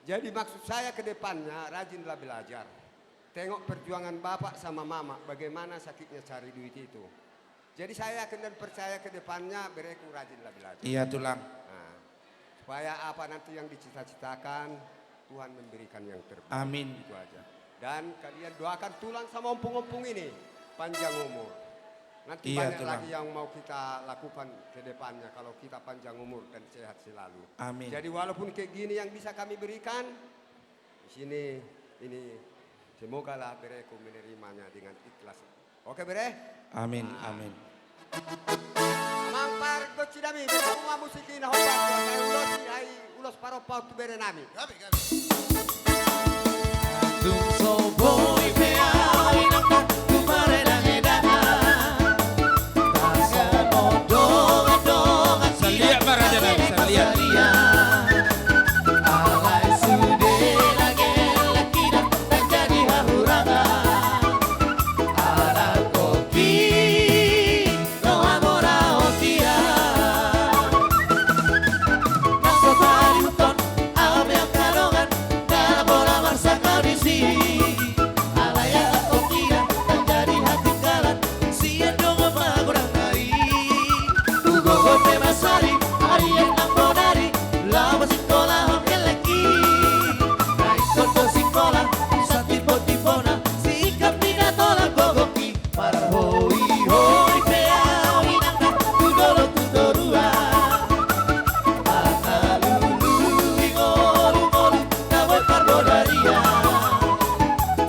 Jadi maksud saya ke depannya rajinlah belajar. Tengok perjuangan bapak sama mama, bagaimana sakitnya cari duit itu. Jadi saya yakin dan percaya ke depannya bereku rajinlah belajar. Iya tulang. Nah, supaya apa nanti yang dicita-citakan Tuhan memberikan yang terbaik. Amin. Itu aja. Dan kalian doakan tulang sama ompong-ompong ini panjang umur. Nanti Iya, banyak tulang. lagi yang mau kita lakukan ke depannya kalau kita panjang umur dan sehat selalu. Amin. Jadi walaupun kayak gini yang bisa kami berikan di sini ini semoga lah bereku menerimanya dengan ikhlas. Oke bere? Amin. Amin. Amang pargo cidami semua musiki na hoba saya ulos ai ulos paro paut bere nami. Gabi, gabi. Dung so boy peao inangka kumare nangedana Tasya modong-modongan Bisa lihat Pak Raja, bisa lihat. Alay sude lagi lekida dan jadi hahurangan Ala kopi no amora otia Naso tari huton ame ang kalongan Dalam bola marsa kau di sini Alaya kopi dan jadi hati kalan Sian dong apa kurang hari Tugo gote masari hari yang nampodari Lama sekolah hoke lagi Naik koto sekolah sa tipo-tipona Sikap tidak tolak gogoki Para hoi hoi peao inangka Tudolo tudorua Akalulu ingolu-ngolu Naboy parbodaria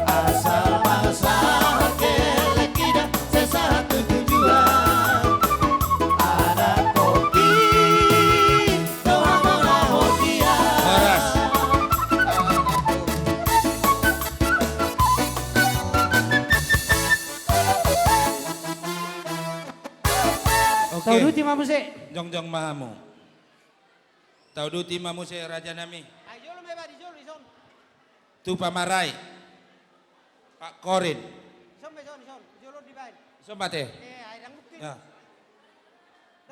Asal masalah kelekida Sesat tujuan Ada kopi Doa mola hotia Horas. Oke. Tahu duti mamuse. Jongjong mahamu. Tahu duti mamu se Raja Nami. Ayo lo me va di solo, son. Tu Pamarai. Pak Korin. Son. Yo lo di bain. Sombate. Ay rang bukti. Ya.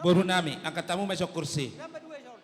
Boru Nami, angkat tamu mesok kursi. Gamba dua son.